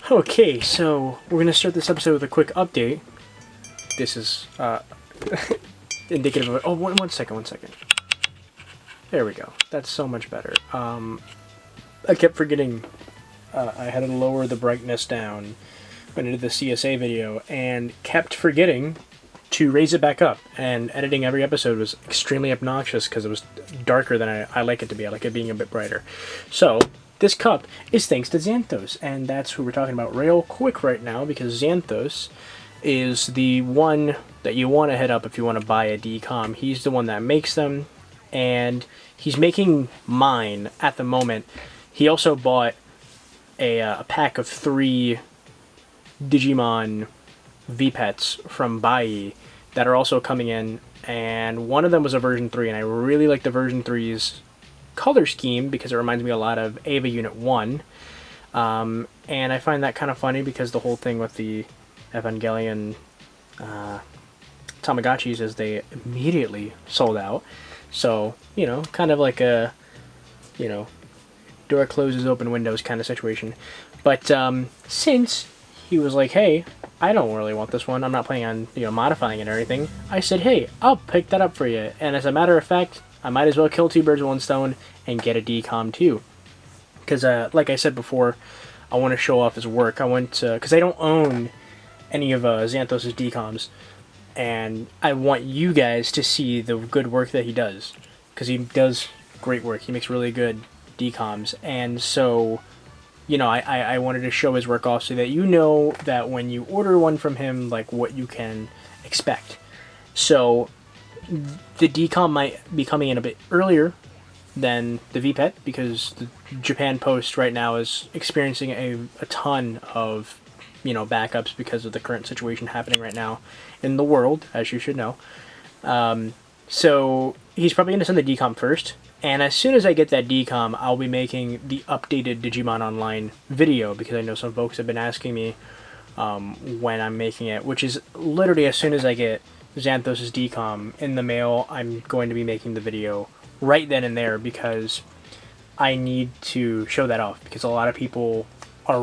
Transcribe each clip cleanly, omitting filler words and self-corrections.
Okay, so we're going to start this episode with a quick update. This is indicative of... Oh, one second. There we go. That's so much better. I kept forgetting I had to lower the brightness down when I did the CSA video, and kept forgetting to raise it back up. And editing every episode was extremely obnoxious because it was darker than I like it to be. I like it being a bit brighter. So this cup is thanks to Xanaxdu, and that's who we're talking about real quick right now, because Xanaxdu is the one that you want to hit up if you want to buy a decom. He's the one that makes them, and he's making mine at the moment. He also bought a pack of 3 Digimon V-Pets from Bai that are also coming in, and one of them was a version 3, and I really like the version 3's color scheme because it reminds me a lot of Ava Unit 1, and I find that kind of funny because the whole thing with the Evangelion Tamagotchis is they immediately sold out. So, you know, kind of like a, you know, door closes, open windows kind of situation. But since he was like, hey, I don't really want this one, I'm not planning on, you know, modifying it or anything, I said, hey, I'll pick that up for you. And as a matter of fact, I might as well kill 2 birds with 1 stone and get a decom too. Because, like I said before, I want to show off his work. I want to, because I don't own any of Xanaxdu's decoms, and I want you guys to see the good work that he does, because he does great work. He makes really good decoms, and so, you know, I wanted to show his work off so that you know that when you order one from him, like, what you can expect. So the decom might be coming in a bit earlier than the VPET, because the Japan Post right now is experiencing a ton of, you know, backups because of the current situation happening right now in the world, as you should know. So he's probably going to send the decom first, and as soon as I get that decom, I'll be making the updated Digimon Online video, because I know some folks have been asking me when I'm making it, which is literally as soon as I get Xanaxdu's decom in the mail, I'm going to be making the video right then and there, because I need to show that off, because a lot of people are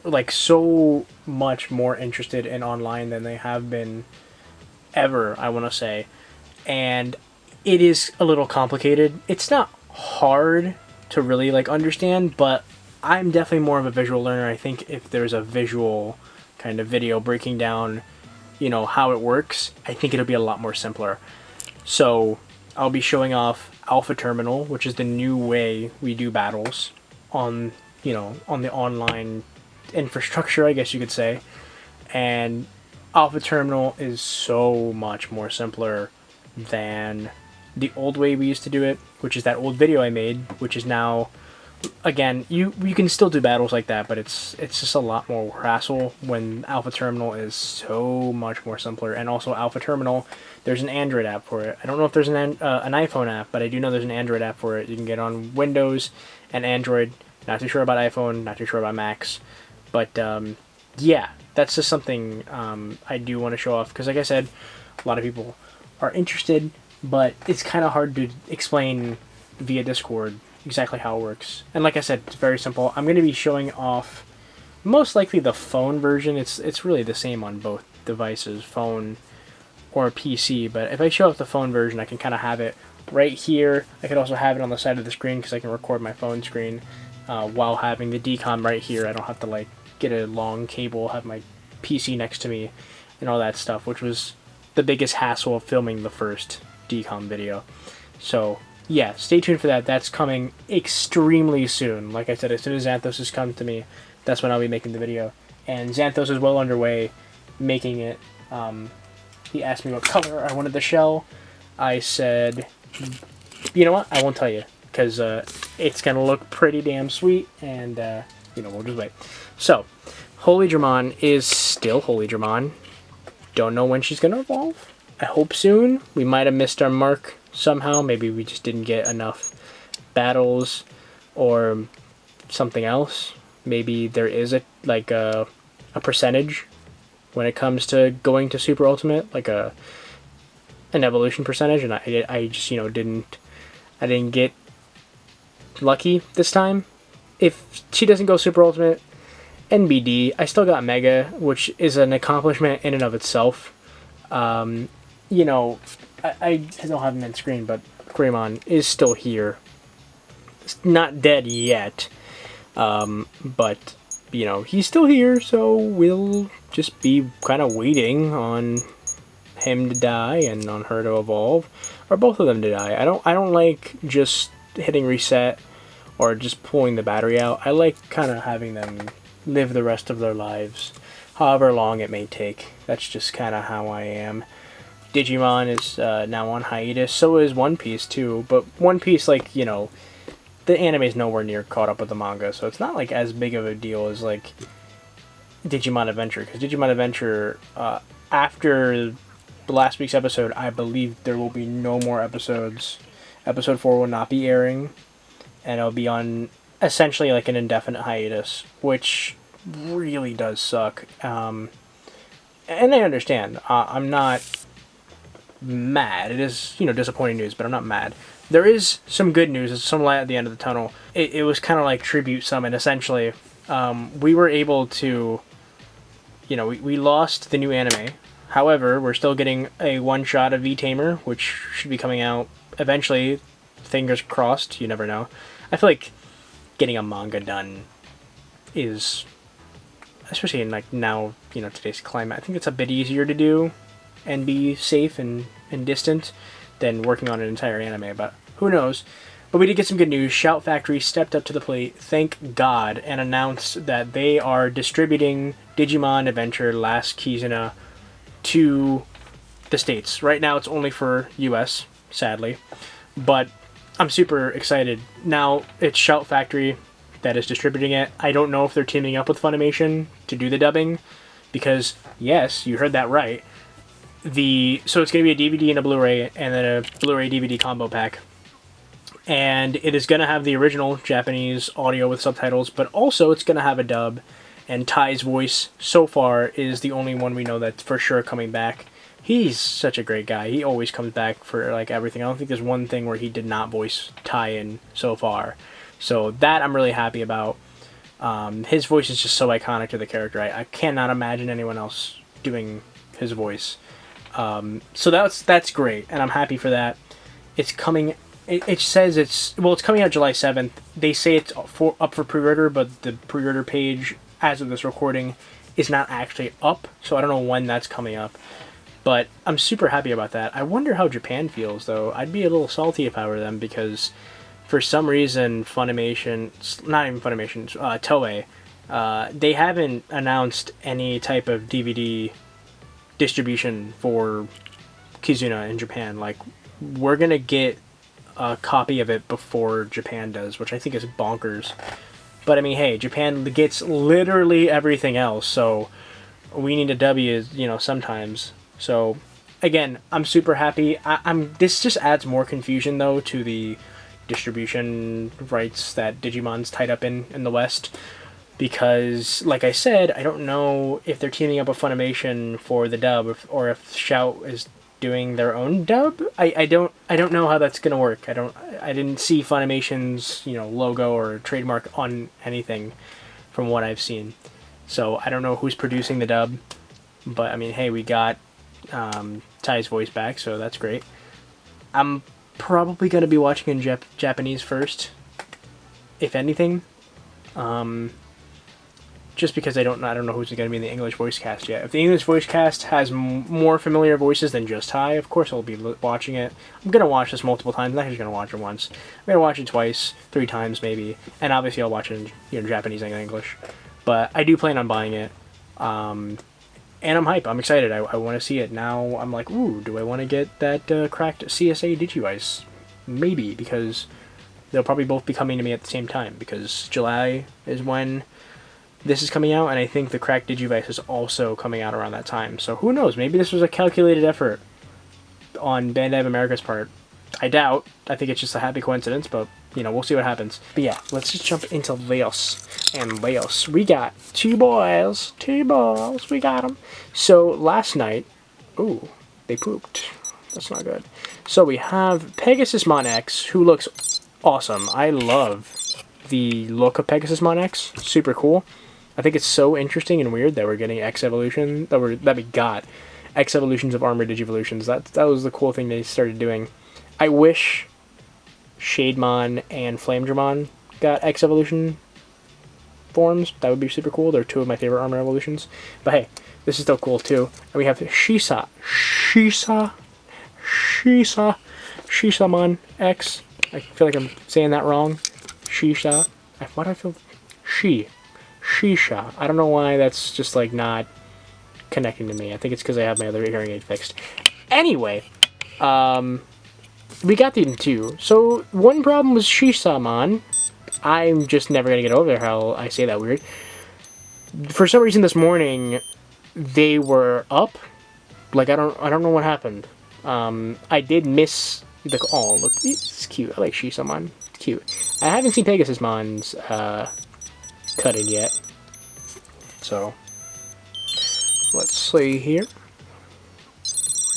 like so much more interested in online than they have been ever, I want to say. And it is a little complicated. It's not hard to really like understand, but I'm definitely more of a visual learner. I think if there's a visual kind of video breaking down, you know, how it works, I think it'll be a lot more simpler. So I'll be showing off Alpha Terminal, which is the new way we do battles on, you know, on the online infrastructure, I guess you could say. And Alpha Terminal is so much more simpler than the old way we used to do it, which is that old video I made, which is now, again, you can still do battles like that, but it's just a lot more hassle when Alpha Terminal is so much more simpler. And also Alpha Terminal, there's an Android app for it. I don't know if there's an iPhone app, but I do know there's an Android app for it. You can get on Windows and Android. Not too sure about iPhone, not too sure about Macs, but yeah, that's just something I do want to show off, because like I said, a lot of people are interested, but it's kind of hard to explain via Discord exactly how it works. And like I said, it's very simple. I'm going to be showing off most likely the phone version. It's really the same on both devices, phone or PC, but if I show off the phone version, I can kind of have it right here. I could also have it on the side of the screen because I can record my phone screen while having the decom right here. I don't have to like get a long cable, have my PC next to me and all that stuff, which was the biggest hassle of filming the first decom video. So yeah, stay tuned for that. That's coming extremely soon. Like I said, as soon as Xanaxdu has come to me, that's when I'll be making the video. And Xanaxdu is well underway making it. He asked me what color I wanted the shell. I said, you know what, I won't tell you, because it's going to look pretty damn sweet, and, you know, we'll just wait. So, Holy Dramon is still Holy Dramon. Don't know when she's going to evolve. I hope soon. We might have missed our mark somehow. Maybe we just didn't get enough battles or something else. Maybe there is a percentage when it comes to going to Super Ultimate, like an evolution percentage, and I just, you know, didn't get lucky this time. If she doesn't go Super Ultimate NBD. I still got Mega, which is an accomplishment in and of itself. You know, I don't have him on screen, but Greymon is still here. It's not dead yet, but, you know, he's still here, so we'll just be kind of waiting on him to die and on her to evolve, or both of them to die. I don't like just hitting reset or just pulling the battery out. I like kind of having them live the rest of their lives, however long it may take. That's just kind of how I am. Digimon is now on hiatus, so is One Piece too, but One Piece, like, you know, the anime is nowhere near caught up with the manga, so it's not like as big of a deal as like Digimon Adventure, because Digimon Adventure, after the last week's episode, I believe there will be no more episodes. Episode 4 will not be airing, and it'll be on essentially like an indefinite hiatus, which really does suck. And I understand. I'm not mad. It is, you know, disappointing news, but I'm not mad. There is some good news. There's some light at the end of the tunnel. It was kind of like Tribute Summon, essentially. We were able to, you know, we lost the new anime. However, we're still getting a one-shot of V-Tamer, which should be coming out eventually. Fingers crossed. You never know. I feel like getting a manga done is, especially in like now, you know, today's climate, I think it's a bit easier to do and be safe and distant than working on an entire anime, but who knows. But we did get some good news. Shout Factory stepped up to the plate, thank God, and announced that they are distributing Digimon Adventure Last Kizuna to the States. Right now it's only for US, sadly, but I'm super excited. Now it's Shout Factory that is distributing it. I don't know if they're teaming up with Funimation to do the dubbing, because yes, you heard that right. So it's going to be a DVD and a Blu-ray, and then a Blu-ray DVD combo pack. And it is going to have the original Japanese audio with subtitles, but also it's going to have a dub. And Ty's voice, so far, is the only one we know that's for sure coming back. He's such a great guy. He always comes back for like everything. I don't think there's one thing where he did not voice Ty in so far. So that I'm really happy about. His voice is just so iconic to the character. I cannot imagine anyone else doing his voice. So that's great, and I'm happy for that. It's coming. It says it's coming out July 7th. They say it's up for pre-order, but the pre-order page, as of this recording, is not actually up. So I don't know when that's coming up. But I'm super happy about that. I wonder how Japan feels, though. I'd be a little salty if I were them, because for some reason Funimation, not even Funimation, Toei, they haven't announced any type of DVD distribution for Kizuna in Japan. Like, we're gonna get a copy of it before Japan does, which I think is bonkers. But I mean, hey, Japan gets literally everything else, so we need a W, you know, sometimes. So again, I'm super happy. This just adds more confusion though to the distribution rights that Digimon's tied up in the West. Because, like I said, I don't know if they're teaming up with Funimation for the dub, or if Shout is doing their own dub. I don't know how that's gonna work. I didn't see Funimation's, you know, logo or trademark on anything from what I've seen. So I don't know who's producing the dub. But I mean, hey, we got Ty's voice back, so that's great. I'm probably gonna be watching in Japanese first, if anything. Just because I don't know who's going to be in the English voice cast yet. If the English voice cast has more familiar voices than just Ty, of course I'll be watching it. I'm going to watch this multiple times. I'm not just going to watch it once. I'm going to watch it twice, 3 times maybe. And obviously I'll watch it in, you know, Japanese and English. But I do plan on buying it. And I'm hyped. I'm excited. I want to see it. Now I'm like, ooh, do I want to get that cracked CSA Digivice? Maybe, because they'll probably both be coming to me at the same time. Because July is when this is coming out, and I think the cracked Digivice is also coming out around that time. So who knows? Maybe this was a calculated effort on Bandai of America's part. I doubt. I think it's just a happy coincidence, but, you know, we'll see what happens. But yeah, let's just jump into Laos. And Laos, we got 2 boys. 2 balls. We got them. So last night, ooh, they pooped. That's not good. So we have Pegasusmon X, who looks awesome. I love the look of Pegasusmon X. Super cool. I think it's so interesting and weird that we're getting X evolution, that we got X evolutions of armor digivolutions. That was the cool thing they started doing. I wish Shademon and Flamedramon got X evolution forms. That would be super cool. They're two of my favorite armor evolutions. But hey, this is still cool too. And we have Shisamon X. I feel like I'm saying that wrong. Shisha. Why do I feel... Shisha. I don't know why that's just like not connecting to me. I think it's because I have my other hearing aid fixed. Anyway, we got them too. So one problem was Shisamon. I'm just never gonna get over how I say that weird. For some reason this morning, they were up. Like I don't know what happened. I did miss the... Oh, look, it's cute. I like Shisamon. It's cute. I haven't seen Pegasusmon's cut in yet. So let's see here.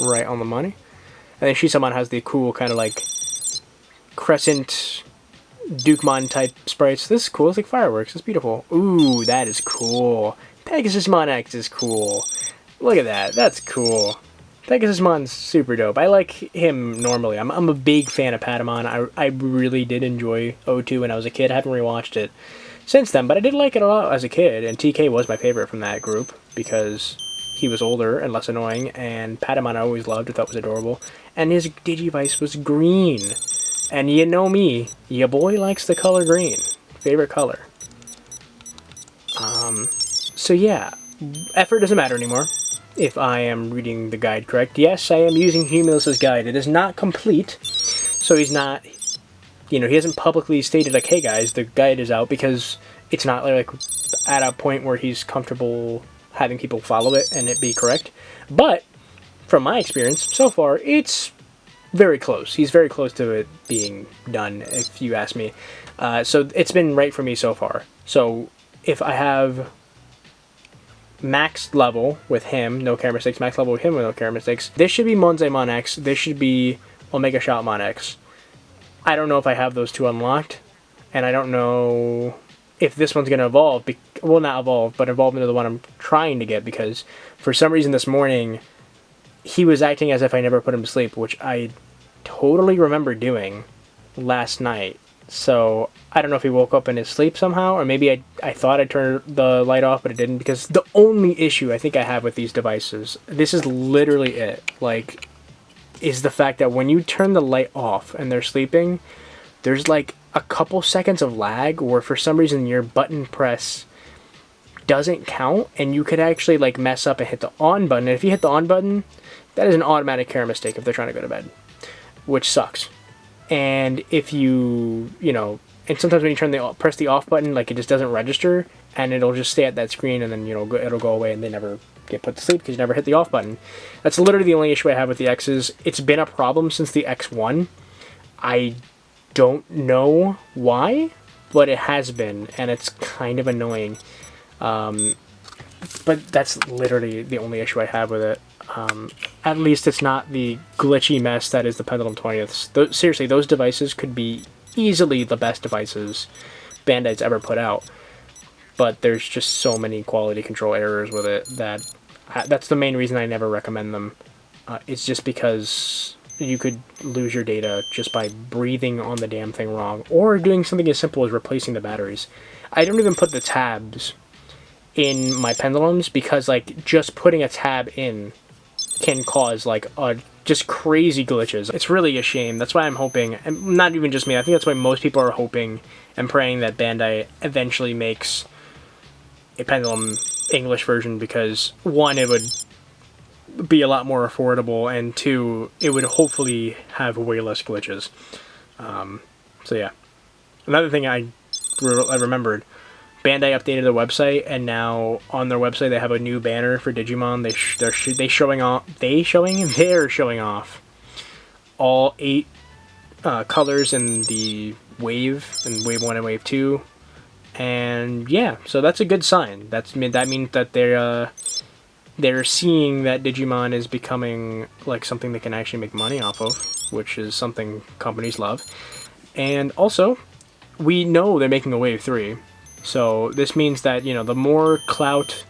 Right on the money. And then Shisamon has the cool kind of like crescent Dukemon type sprites. This is cool. It's like fireworks. It's beautiful. Ooh, that is cool. Pegasusmon X is cool. Look at that. That's cool. Pegasusmon's super dope. I like him normally. I'm a big fan of Patamon. I really did enjoy O2 when I was a kid. I haven't rewatched it since then, but I did like it a lot as a kid, and TK was my favorite from that group because he was older and less annoying, and Patamon I always loved. I thought was adorable. And his Digivice was green. And you know me, your boy likes the color green. Favorite color. So yeah, effort doesn't matter anymore. If I am reading the guide correct. Yes, I am using Humulus's guide. It is not complete, so he's not, you know, he hasn't publicly stated like, hey guys, the guide is out, because it's not like at a point where he's comfortable having people follow it and it be correct. But from my experience so far, it's very close. He's very close to it being done, if you ask me. So it's been right for me so far. So if I have max level with him, no care mistakes, max level with him with no care mistakes, this should be Monzaemon X, this should be Omega Shotmon X. I don't know if I have those two unlocked, and I don't know if this one's going to evolve, well, not evolve, but evolve into the one I'm trying to get, because for some reason this morning, he was acting as if I never put him to sleep, which I totally remember doing last night. So I don't know if he woke up in his sleep somehow, or maybe I thought I turned the light off, but it didn't, because the only issue I think I have with these devices, this is literally it, like, is the fact that when you turn the light off and they're sleeping, there's like a couple seconds of lag where for some reason your button press doesn't count, and you could actually like mess up and hit the on button. And if you hit the on button, that is an automatic care mistake if they're trying to go to bed, which sucks. And if you know, and sometimes when you press the off button, like it just doesn't register, and it'll just stay at that screen, and then, you know, it'll go away, and they never get put to sleep because you never hit the off button. That's literally the only issue I have with the X's. It's been a problem since the X1. I don't know why, but it has been, and it's kind of annoying. But that's literally the only issue I have with it. At least it's not the glitchy mess that is the Pendulum 20th. Seriously, those devices could be easily the best devices Bandai's ever put out. But there's just so many quality control errors with it that's the main reason I never recommend them. It's just because you could lose your data just by breathing on the damn thing wrong, or doing something as simple as replacing the batteries. I don't even put the tabs in my pendulums because, like, just putting a tab in can cause like just crazy glitches. It's really a shame. That's why I'm hoping, and not even just me, I think that's why most people are hoping and praying that Bandai eventually makes a pendulum English version, because one, it would be a lot more affordable, and two, it would hopefully have way less glitches. So yeah. Another thing I remembered, Bandai updated their website, and now on their website they have a new banner for Digimon. They're showing off all 8 colors in the wave, and wave 1 and wave 2. And yeah, so that's a good sign. That means that they're seeing that Digimon is becoming like something they can actually make money off of, which is something companies love. And also, we know they're making a wave 3. So this means that, you know, the more clout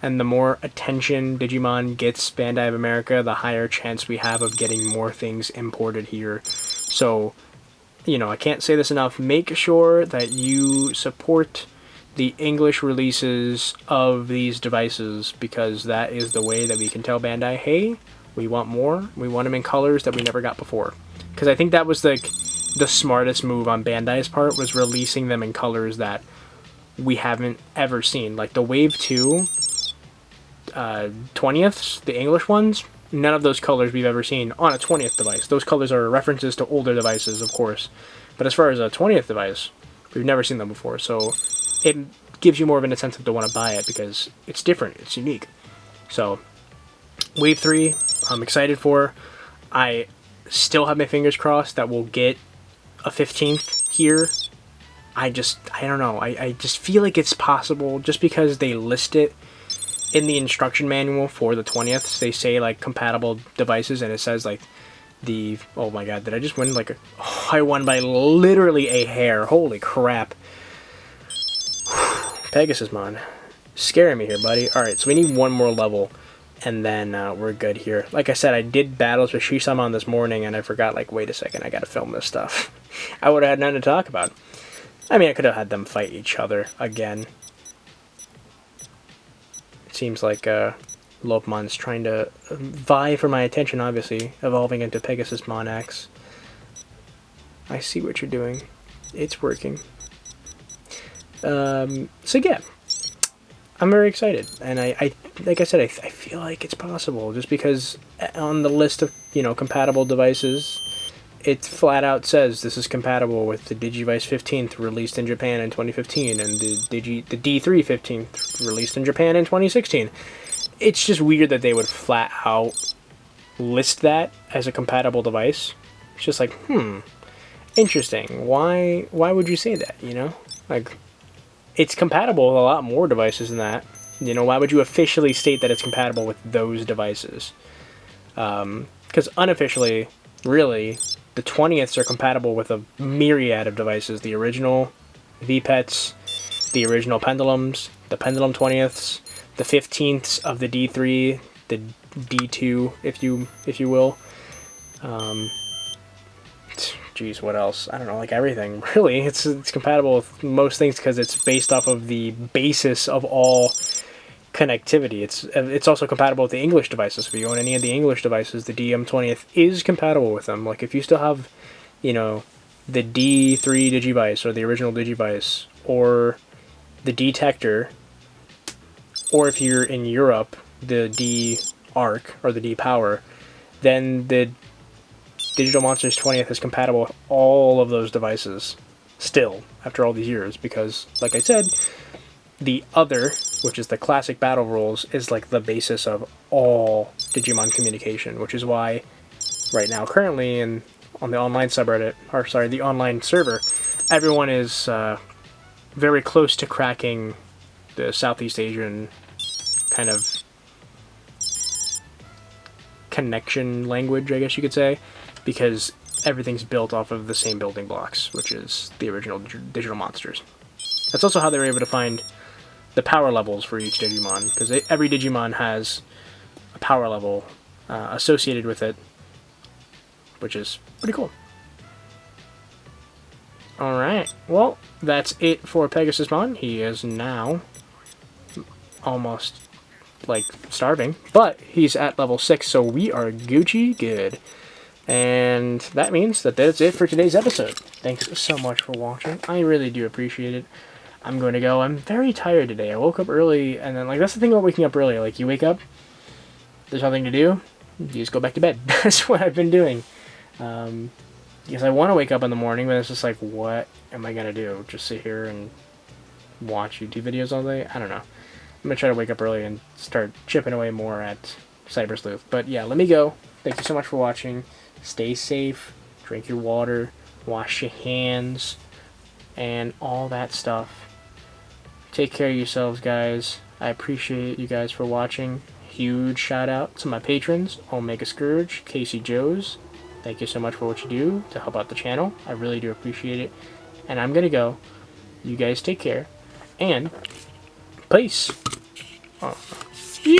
and the more attention Digimon gets Bandai of America, the higher chance we have of getting more things imported here. So, you know, I can't say this enough. Make sure that you support the English releases of these devices, because that is the way that we can tell Bandai, hey, we want more. We want them in colors that we never got before. Because I think that was the smartest move on Bandai's part, was releasing them in colors that we haven't ever seen. Like the Wave 2 20ths, the English ones, none of those colors we've ever seen on a 20th device. Those colors are references to older devices, of course. But as far as a 20th device, we've never seen them before. So it gives you more of an incentive to want to buy it because it's different, it's unique. So Wave 3, I'm excited for. I still have my fingers crossed that we'll get a 15th here. I don't know. I just feel like it's possible just because they list it in the instruction manual for the 20th. They say like compatible devices, and it says like the, oh my god, did I just win? Like I won by literally a hair. Holy crap. Pegasusmon, scaring me here, buddy. Alright, so we need one more level, and then we're good here. Like I said, I did battles with Shisamon this morning, and I forgot, like, wait a second, I gotta film this stuff. I would have had nothing to talk about. I mean, I could have had them fight each other again. It seems like Lopemon's trying to vie for my attention, obviously, evolving into Pegasusmon X. I see what you're doing. It's working. So yeah, I'm very excited, and I like I said, I feel like it's possible, just because on the list of, you know, compatible devices, it flat out says this is compatible with the Digivice 15th released in Japan in 2015, and the D3 15th released in Japan in 2016. It's just weird that they would flat out list that as a compatible device. It's just like, interesting. Why would you say that, you know? Like, it's compatible with a lot more devices than that. You know, why would you officially state that it's compatible with those devices? Because unofficially, really, the 20ths are compatible with a myriad of devices. The original VPETs, the original Pendulums, the Pendulum 20ths, the 15ths of the D3, the D2, if you will. Geez, what else? I don't know, like everything, really. It's compatible with most things because it's based off of the basis of all connectivity. It's also compatible with the English devices. If you own any of the English devices, the DM20th is compatible with them. Like, if you still have, you know, the D3 Digivice, or the original Digivice, or the D-Tector, or if you're in Europe, the D-Arc, or the D-Power, then the Digital Monsters 20th is compatible with all of those devices still, after all these years, because, like I said, the other, which is the classic battle rules, is like the basis of all Digimon communication, which is why right now, currently, on the online subreddit, or sorry, the online server, everyone is very close to cracking the Southeast Asian kind of connection language, I guess you could say, because everything's built off of the same building blocks, which is the original Digital Monsters. That's also how they were able to find the power levels for each Digimon, because every Digimon has a power level associated with it, which is pretty cool. Alright, well, that's it for Pegasusmon. He is now almost, like, starving, but he's at level 6, so we are Gucci good. And that means that that's it for today's episode. Thanks so much for watching. I really do appreciate it. I'm going to go. I'm very tired today. I woke up early, and then, like, that's the thing about waking up early. Like, you wake up, there's nothing to do, you just go back to bed. That's what I've been doing. Because I want to wake up in the morning, but it's just like, what am I going to do? Just sit here and watch YouTube videos all day? I don't know. I'm going to try to wake up early and start chipping away more at Cyber Sleuth. But yeah, let me go. Thank you so much for watching. Stay safe, drink your water, wash your hands, and all that stuff. Take care of yourselves, guys. I appreciate you guys for watching. Huge shout out to my patrons, Omega Scourge, Casey Joes. Thank you so much for what you do to help out the channel. I really do appreciate it. And I'm gonna go. You guys take care. and peace. Oh.